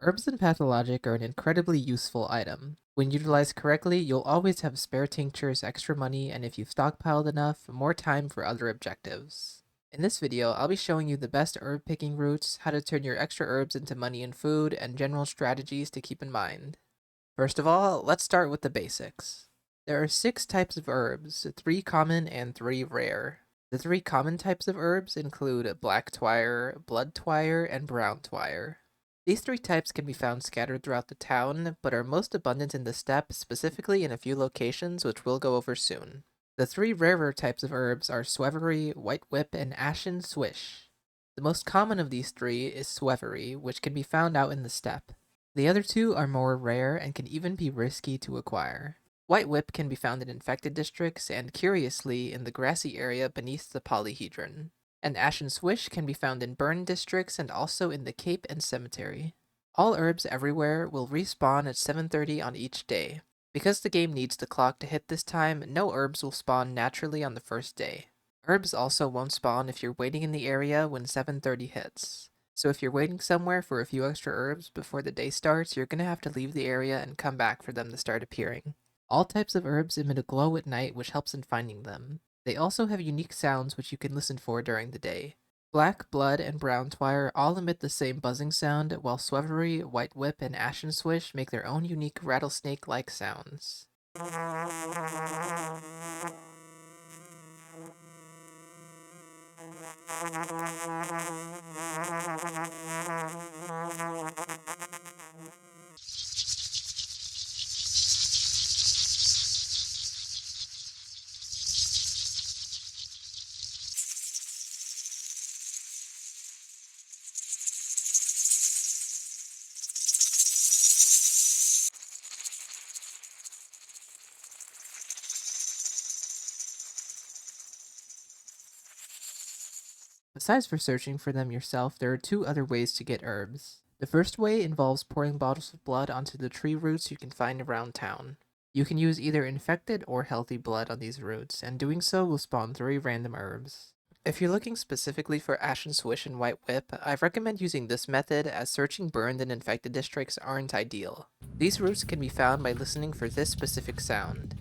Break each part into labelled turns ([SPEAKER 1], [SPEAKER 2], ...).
[SPEAKER 1] Herbs in Pathologic are an incredibly useful item. When utilized correctly, you'll always have spare tinctures, extra money, and if you've stockpiled enough, more time for other objectives. In this video, I'll be showing you the best herb picking routes, how to turn your extra herbs into money and food, and general strategies to keep in mind. First of all, let's start with the basics. There are 6 types of herbs, 3 common and 3 rare. The 3 common types of herbs include black twire, blood twire, and brown twire. These 3 types can be found scattered throughout the town, but are most abundant in the steppe, specifically in a few locations which we'll go over soon. The 3 rarer types of herbs are swevery, white whip, and ashen swish. The most common of these 3 is swevery, which can be found out in the steppe. The other 2 are more rare and can even be risky to acquire. White whip can be found in infected districts and, curiously, in the grassy area beneath the polyhedron. And ashen swish can be found in burned districts and also in the Cape and Cemetery. All herbs everywhere will respawn at 7:30 on each day. Because the game needs the clock to hit this time, no herbs will spawn naturally on the first day. Herbs also won't spawn if you're waiting in the area when 7:30 hits. So if you're waiting somewhere for a few extra herbs before the day starts, you're gonna have to leave the area and come back for them to start appearing. All types of herbs emit a glow at night, which helps in finding them. They also have unique sounds which you can listen for during the day. Black, blood, and brown twire all emit the same buzzing sound, while swevery, white whip, and ashen swish make their own unique rattlesnake-like sounds. Besides for searching for them yourself, there are 2 other ways to get herbs. The first way involves pouring bottles of blood onto the tree roots you can find around town. You can use either infected or healthy blood on these roots, and doing so will spawn 3 random herbs. If you're looking specifically for ashen swish and white whip, I recommend using this method as searching burned and infected districts aren't ideal. These roots can be found by listening for this specific sound.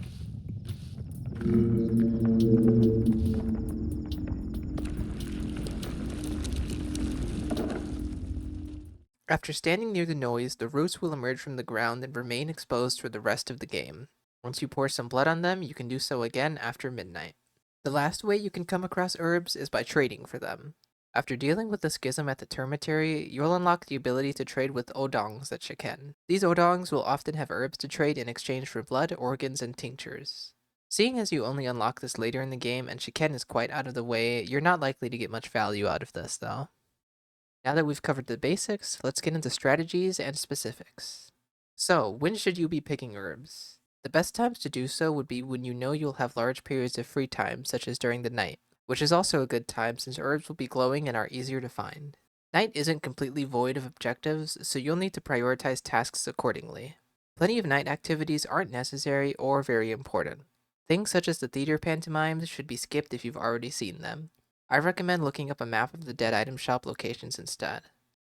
[SPEAKER 1] After standing near the noise, the roots will emerge from the ground and remain exposed for the rest of the game. Once you pour some blood on them, you can do so again after midnight. The last way you can come across herbs is by trading for them. After dealing with the schism at the termitary, you'll unlock the ability to trade with odongs at Shiken. These odongs will often have herbs to trade in exchange for blood, organs, and tinctures. Seeing as you only unlock this later in the game and Shiken is quite out of the way, you're not likely to get much value out of this though. Now that we've covered the basics, let's get into strategies and specifics. So, when should you be picking herbs? The best times to do so would be when you know you'll have large periods of free time, such as during the night, which is also a good time since herbs will be glowing and are easier to find. Night isn't completely void of objectives, so you'll need to prioritize tasks accordingly. Plenty of night activities aren't necessary or very important. Things such as the theater pantomimes should be skipped if you've already seen them. I recommend looking up a map of the dead item shop locations instead.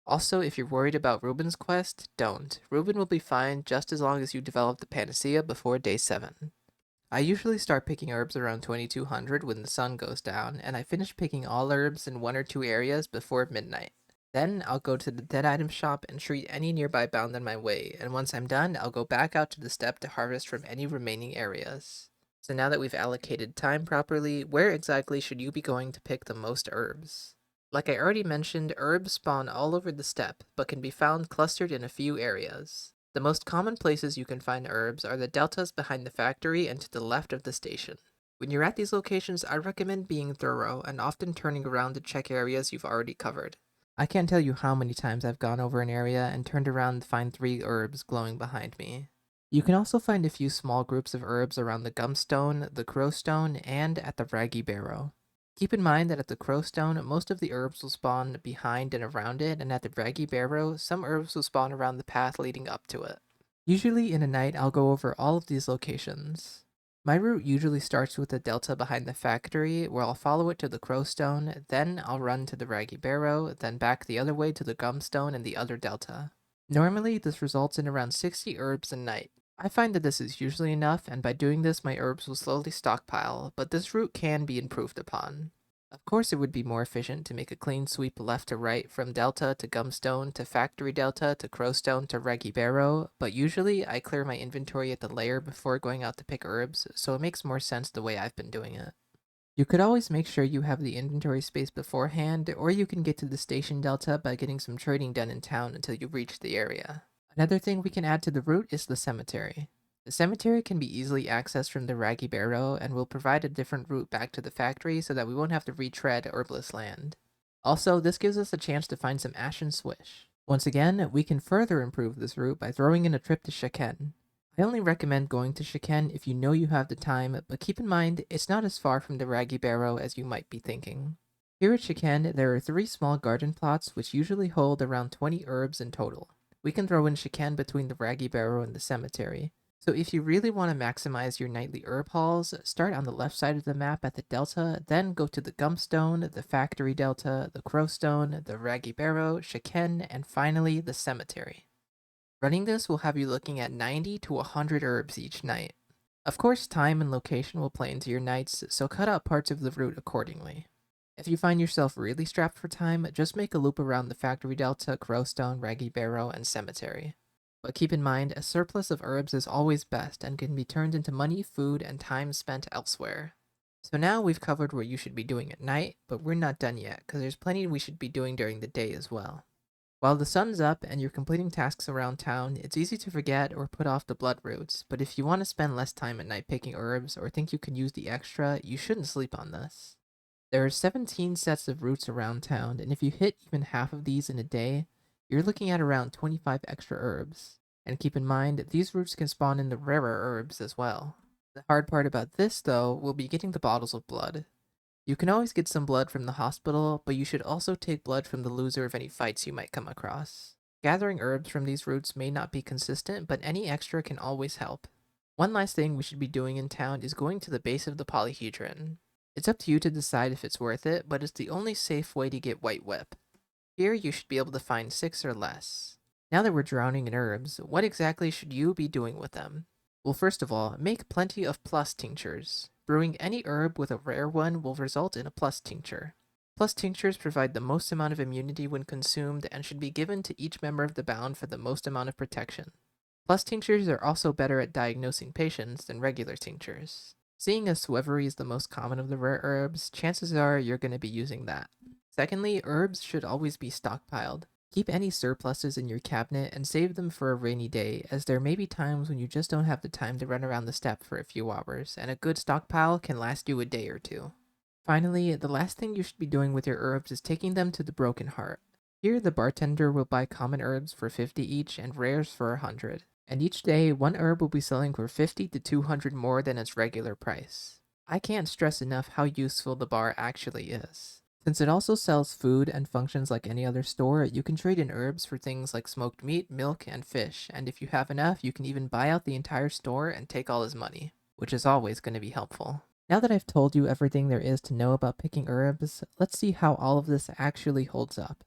[SPEAKER 1] Also, if you're worried about Ruben's quest, don't. Ruben will be fine just as long as you develop the panacea before day 7. I usually start picking herbs around 2200 when the sun goes down, and I finish picking all herbs in 1 or 2 areas before midnight. Then, I'll go to the dead item shop and treat any nearby bound on my way, and once I'm done, I'll go back out to the steppe to harvest from any remaining areas. So now that we've allocated time properly, where exactly should you be going to pick the most herbs? Like I already mentioned, herbs spawn all over the steppe, but can be found clustered in a few areas. The most common places you can find herbs are the deltas behind the factory and to the left of the station. When you're at these locations, I recommend being thorough and often turning around to check areas you've already covered. I can't tell you how many times I've gone over an area and turned around to find 3 herbs glowing behind me. You can also find a few small groups of herbs around the Gumstone, the Crowstone, and at the Raggy Barrow. Keep in mind that at the Crowstone, most of the herbs will spawn behind and around it, and at the Raggy Barrow, some herbs will spawn around the path leading up to it. Usually in a night, I'll go over all of these locations. My route usually starts with the delta behind the factory, where I'll follow it to the Crowstone, then I'll run to the Raggy Barrow, then back the other way to the Gumstone and the other delta. Normally, this results in around 60 herbs a night. I find that this is usually enough, and by doing this, my herbs will slowly stockpile, but this route can be improved upon. Of course, it would be more efficient to make a clean sweep left to right from Delta to Gumstone to Factory Delta to Crowstone to Reggie Barrow, but usually I clear my inventory at the lair before going out to pick herbs, so it makes more sense the way I've been doing it. You could always make sure you have the inventory space beforehand, or you can get to the station delta by getting some trading done in town until you reach the area. Another thing we can add to the route is the cemetery. The cemetery can be easily accessed from the Raggy Barrow and will provide a different route back to the factory so that we won't have to retread herbless land. Also, this gives us a chance to find some Ashen Swish. Once again, we can further improve this route by throwing in a trip to Shaken. I only recommend going to Shaken if you know you have the time, but keep in mind it's not as far from the Raggy Barrow as you might be thinking. Here at Shaken, there are 3 small garden plots which usually hold around 20 herbs in total. We can throw in Shaken between the Raggy Barrow and the cemetery. So if you really want to maximize your nightly herb hauls, start on the left side of the map at the delta, then go to the Gumstone, the Factory Delta, the Crowstone, the Raggy Barrow, Shaken, and finally the cemetery. Running this will have you looking at 90 to 100 herbs each night. Of course, time and location will play into your nights, so cut out parts of the route accordingly. If you find yourself really strapped for time, just make a loop around the Factory Delta, Crowstone, Raggy Barrow, and Cemetery. But keep in mind, a surplus of herbs is always best and can be turned into money, food, and time spent elsewhere. So now we've covered what you should be doing at night, but we're not done yet, because there's plenty we should be doing during the day as well. While the sun's up and you're completing tasks around town, it's easy to forget or put off the blood routes, but if you want to spend less time at night picking herbs or think you can use the extra, you shouldn't sleep on this. There are 17 sets of routes around town, and if you hit even half of these in a day, you're looking at around 25 extra herbs. And keep in mind, these routes can spawn in the rarer herbs as well. The hard part about this, though, will be getting the bottles of blood. You can always get some blood from the hospital, but you should also take blood from the loser of any fights you might come across. Gathering herbs from these routes may not be consistent, but any extra can always help. One last thing we should be doing in town is going to the base of the polyhedron. It's up to you to decide if it's worth it, but it's the only safe way to get White Whip. Here you should be able to find 6 or less. Now that we're drowning in herbs, what exactly should you be doing with them? Well, first of all, make plenty of plus tinctures. Brewing any herb with a rare one will result in a plus tincture. Plus tinctures provide the most amount of immunity when consumed and should be given to each member of the bound for the most amount of protection. Plus tinctures are also better at diagnosing patients than regular tinctures. Seeing as Swevery is the most common of the rare herbs, chances are you're going to be using that. Secondly, herbs should always be stockpiled. Keep any surpluses in your cabinet and save them for a rainy day, as there may be times when you just don't have the time to run around the steppe for a few hours, and a good stockpile can last you a day or two. Finally, the last thing you should be doing with your herbs is taking them to the Broken Heart. Here, the bartender will buy common herbs for 50 each and rares for 100, and each day, one herb will be selling for 50 to 200 more than its regular price. I can't stress enough how useful the bar actually is. Since it also sells food and functions like any other store, you can trade in herbs for things like smoked meat, milk, and fish, and if you have enough, you can even buy out the entire store and take all his money, which is always going to be helpful. Now that I've told you everything there is to know about picking herbs, let's see how all of this actually holds up.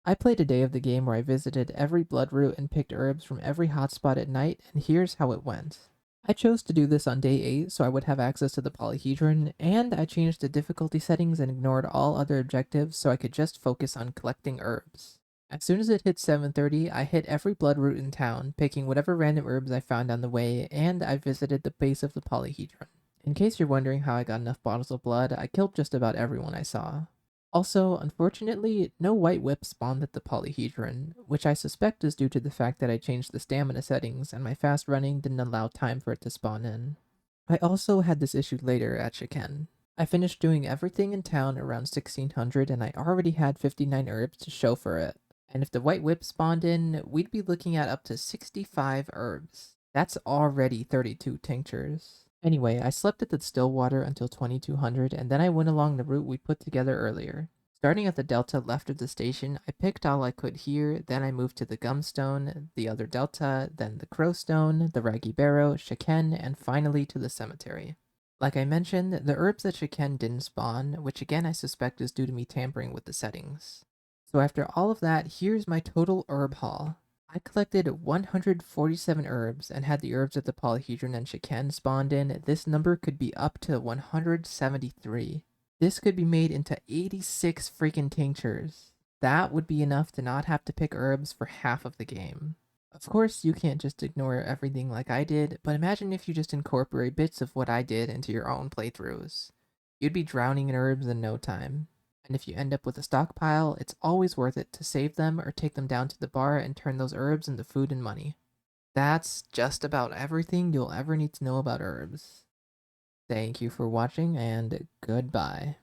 [SPEAKER 1] I played a day of the game where I visited every blood route and picked herbs from every hotspot at night, and here's how it went. I chose to do this on day 8 so I would have access to the polyhedron, and I changed the difficulty settings and ignored all other objectives so I could just focus on collecting herbs. As soon as it hit 7:30, I hit every blood route in town, picking whatever random herbs I found on the way, and I visited the base of the polyhedron. In case you're wondering how I got enough bottles of blood, I killed just about everyone I saw. Also, unfortunately, no White Whip spawned at the polyhedron, which I suspect is due to the fact that I changed the stamina settings and my fast running didn't allow time for it to spawn in. I also had this issue later at Shiken. I finished doing everything in town around 1600 and I already had 59 herbs to show for it. And if the White Whip spawned in, we'd be looking at up to 65 herbs. That's already 32 tinctures. Anyway, I slept at the Stillwater until 2200, and then I went along the route we put together earlier. Starting at the delta left of the station, I picked all I could here, then I moved to the Gumstone, the other delta, then the Crowstone, the Raggy Barrow, Shiken, and finally to the cemetery. Like I mentioned, the herbs at Shiken didn't spawn, which again I suspect is due to me tampering with the settings. So after all of that, here's my total herb haul. I collected 147 herbs and had the herbs that the polyhedron and Shiken spawned in. This number could be up to 173. This could be made into 86 freaking tinctures. That would be enough to not have to pick herbs for half of the game. Of course, you can't just ignore everything like I did, but imagine if you just incorporate bits of what I did into your own playthroughs. You'd be drowning in herbs in no time. And if you end up with a stockpile, it's always worth it to save them or take them down to the bar and turn those herbs into food and money. That's just about everything you'll ever need to know about herbs. Thank you for watching, and goodbye.